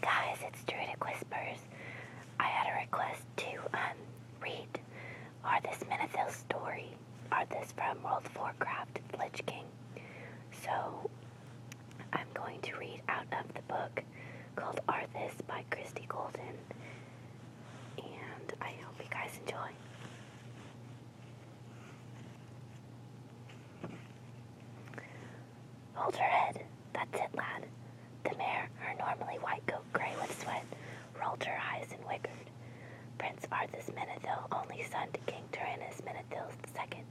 Hey guys, it's Druidic Whispers. I had a request to read Arthas menethil story. Arthas from World of Warcraft, Lich King. So I'm going to read out of the book called Arthas by Christy Golden, and I hope you guys enjoy. Hold her head. That's it, lad. The mare, her normally white coat gray with sweat, rolled her eyes and wiggered. Prince Arthas Menethil, only son to King Tyrannus Menethil II,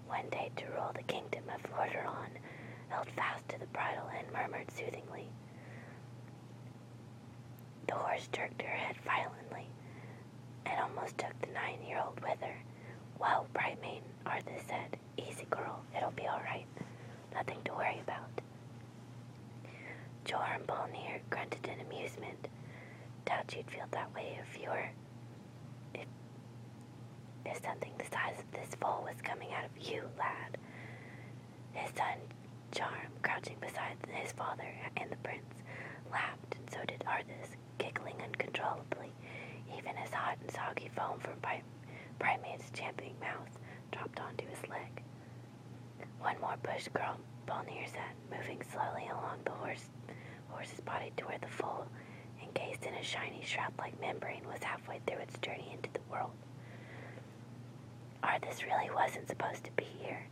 one day to rule the kingdom of Lordaeron, held fast to the bridle and murmured soothingly. The horse jerked her head violently and almost took the 9-year-old with her. Well, Brightmane, Arthas said, easy girl, it'll be all right. Nothing to worry about. Joram Bolnir grunted in amusement. Doubt you'd feel that way if you were... If something the size of this foal was coming out of you, lad. His son, Joram, crouching beside his father and the prince, laughed, and so did Arthas, giggling uncontrollably, even as hot and soggy foam from Brightmane's champing mouth dropped onto his leg. One more push, girl, Bolnir said, moving slowly along the horse's body to where the foal, encased in a shiny shroud-like membrane, was halfway through its journey into the world. Arthas really wasn't supposed to be here,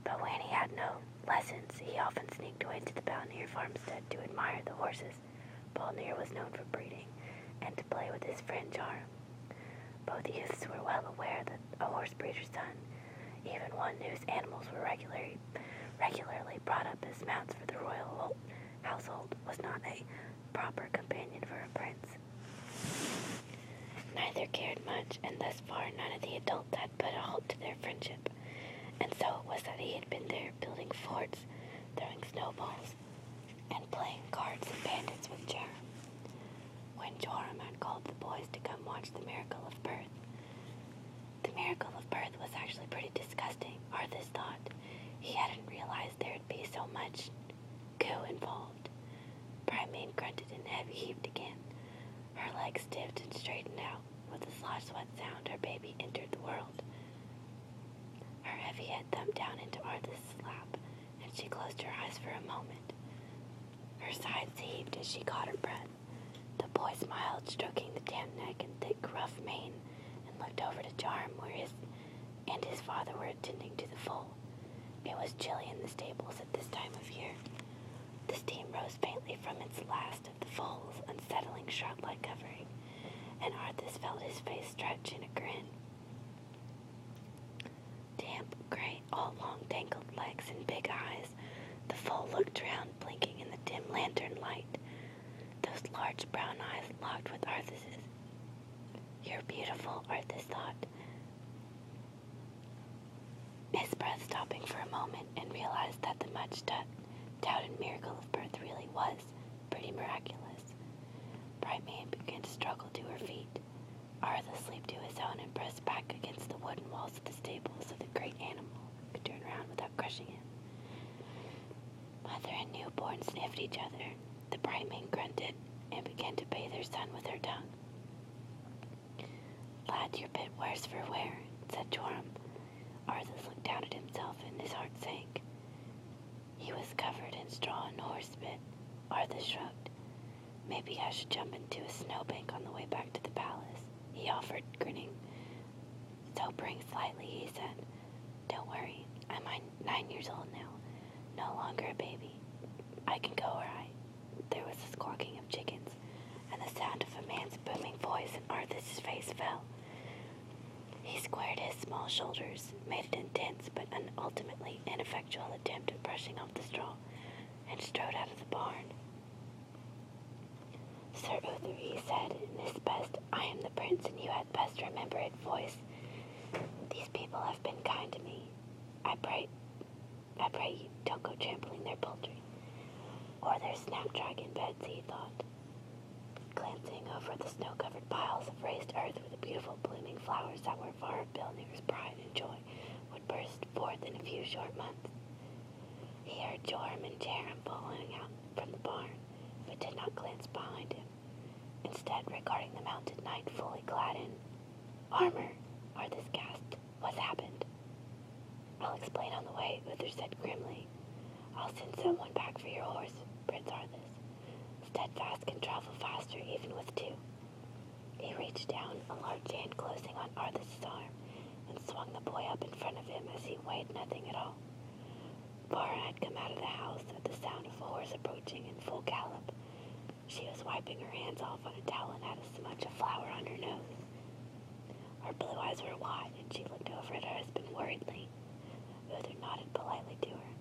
but when he had no lessons, he often sneaked away to the Bolnir farmstead to admire the horses Bolnir was known for breeding, and to play with his friend Joram. Both youths were well aware that a horse breeder's son, even one whose animals were regularly brought up as mounts for the royal household, was not a proper companion for a prince. Neither cared much, and thus far none of the adults had put a halt to their friendship, and so it was that he had been there building forts, throwing snowballs, and playing cards and bandits with Joram. When Joram had called the boys to come watch the miracle of birth. The miracle of birth was actually pretty disgusting, Arthas thought. He hadn't realized there'd be so much goo involved. Brightmane grunted and heavy-heaved again. Her legs stiffed and straightened out. With a slosh sweat sound, her baby entered the world. Her heavy head thumped down into Arthas' lap, and she closed her eyes for a moment. Her sides heaved as she caught her breath. The boy smiled, stroking the damp neck and thick, rough mane, and looked over to Joram, where his father were attending to the foal. It was chilly in the stables at this time of year. The steam rose faintly from its last of the foal's unsettling shroud-like covering, and Arthas felt his face stretch in a grin. Damp, gray, all long tangled legs and big eyes, the foal looked around, blinking in the dim lantern light. Those large brown eyes locked with Arthas's. You're beautiful, Arthas thought, his breath stopping for a moment, and realized that the much doubted miracle of birth really was pretty miraculous. Brightmane began to struggle to her feet. Arthas leaped to his own and pressed back against the wooden walls of the stable so the great animal could turn around without crushing him. Mother and newborn sniffed each other. The Brightmane grunted and began to bathe her son with her tongue. Lad, you're a bit worse for wear, said Joram. Arthas looked down at himself and his heart sank. He was covered in straw and horse spit. Arthas shrugged. Maybe I should jump into a snowbank on the way back to the palace, he offered, grinning. Sobering slightly, he said, Don't worry, I'm 9 years old now, no longer a baby. I can go where There was a squawking of chickens, and the sound of a man's booming voice, and Arthas' face fell. He squared his small shoulders, made an intense but ultimately ineffectual attempt at brushing off the straw, and strode out of the barn. Sir Uther, he said in his best I am the prince and you had best remember it voice. These people have been kind to me. I pray you don't go trampling their poultry. Or their snapdragon beds, he thought, glancing over the snow-covered piles of raised earth where the beautiful blooming flowers that were far Bolnir's pride and joy would burst forth in a few short months. He heard Joram and Joram following out from the barn, but did not glance behind him. instead regarding the mounted knight fully clad in armor. Arthas gasped. What's happened? I'll explain on the way, Uther said grimly. I'll send someone back for your horse, Prince Arthas. Steadfast can travel faster even with two. He reached down, a large hand closing on Arthas' arm, and swung the boy up in front of him as he weighed nothing at all. Bara had come out of the house at the sound of a horse approaching in full gallop. She was wiping her hands off on a towel and had a smudge of flour on her nose. Her blue eyes were wide, and she looked over at her husband worriedly. Uther nodded politely to her.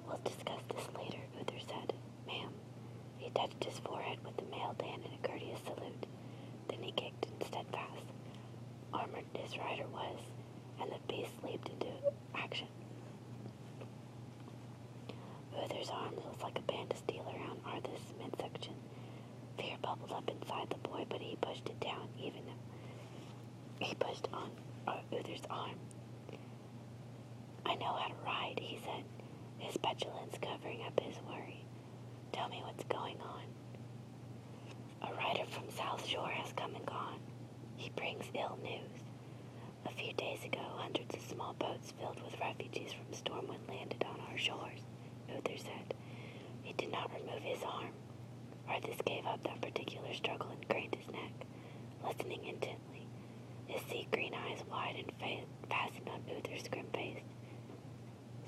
We'll discuss this later, Uther said. Ma'am. He touched his forehead with the mailed hand in a courteous salute. Then he kicked and steadfast. Armored his rider was, and the beast leaped into action. Uther's arms was like a band of steel around Arthas' midsection. Fear bubbled up inside the boy, but he pushed it down even. He pushed on Uther's arm. I know how to ride, he said, his petulance covering up his worry. Tell me what's going on. A rider from South Shore has come and gone. He brings ill news. A few days ago, hundreds of small boats filled with refugees from Stormwind landed on our shores, Uther said. He did not remove his arm. Arthas gave up that particular struggle and craned his neck, listening intently, his sea-green eyes wide and fastened on Uther's grim face.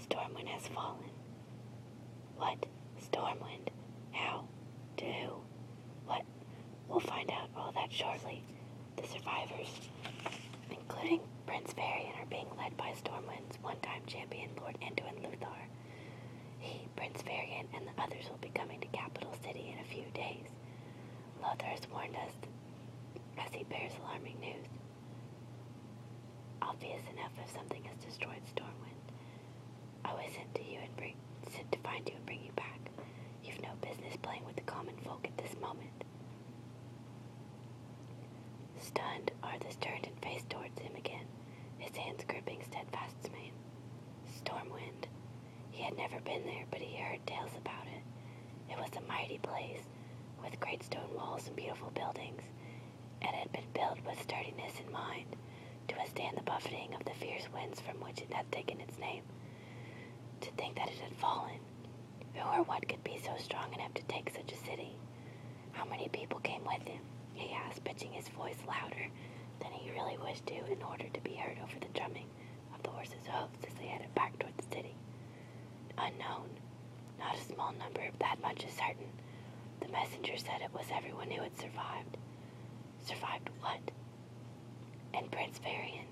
Stormwind has fallen. What? Stormwind? How? To who? What? We'll find out all that shortly. The survivors, including Prince Varian, are being led by Stormwind's one-time champion, Lord Anduin Luthar. He, Prince Varian, and the others will be coming to Capital City in a few days. Lothar has warned us as he bears alarming news. Obvious enough if something has destroyed Stormwind. I was sent to find you and bring you back. You've no business playing with the common folk at this moment. Stunned, Arthas turned and faced towards him again, his hands gripping Steadfast's mane. Stormwind. He had never been there, but he heard tales about it. It was a mighty place, with great stone walls and beautiful buildings, and had been built with sturdiness in mind, to withstand the buffeting of the fierce winds from which it had taken its name. To think that it had fallen. Who or what could be so strong enough to take such a city? How many people came with him? He asked, pitching his voice louder than he really wished to in order to be heard over the drumming of the horses' hoofs as they headed back toward the city. Unknown. Not a small number, that much is certain. The messenger said it was everyone who had survived. Survived what? And Prince Varian.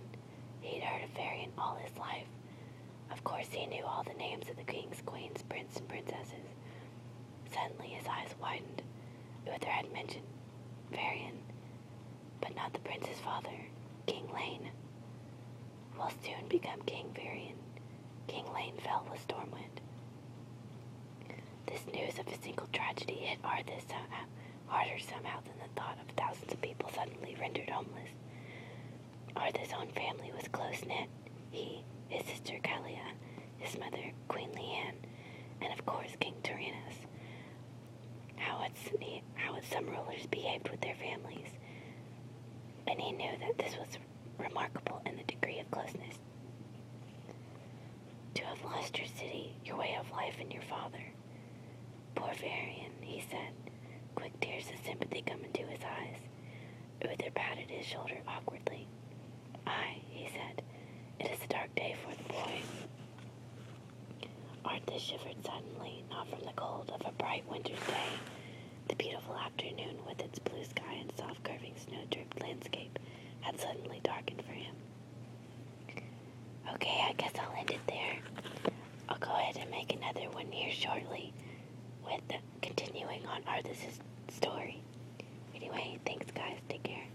He'd heard of Varian all his life. Of course he knew all the names of the kings, queens, prince, and princesses. Suddenly his eyes widened. Uther had mentioned Varian, but not the prince's father, King Lane. Will soon become King Varian. King Lane fell with Stormwind. This news of a single tragedy hit Arthas harder somehow than the thought of thousands of people suddenly rendered homeless. Arthas' own family was close-knit. He, his sister Kalia, his mother Queen Leanne, and of course King Tyrannus. How had some rulers behaved with their families? And he knew that this was remarkable in the degree of closeness. To have lost your city, your way of life, and your father. Poor Varian, he said, quick tears of sympathy coming to his eyes. Uther patted his shoulder awkwardly. Aye, he said, it is a dark day for the boy. Arthas shivered suddenly, not from the cold of a bright winter's day. The beautiful afternoon, with its blue sky and soft curving snow-dripped landscape, had suddenly darkened for him. Okay, I guess I'll end it there. I'll go ahead and make another one here shortly, with continuing on Arthas' story. Anyway, thanks guys, take care.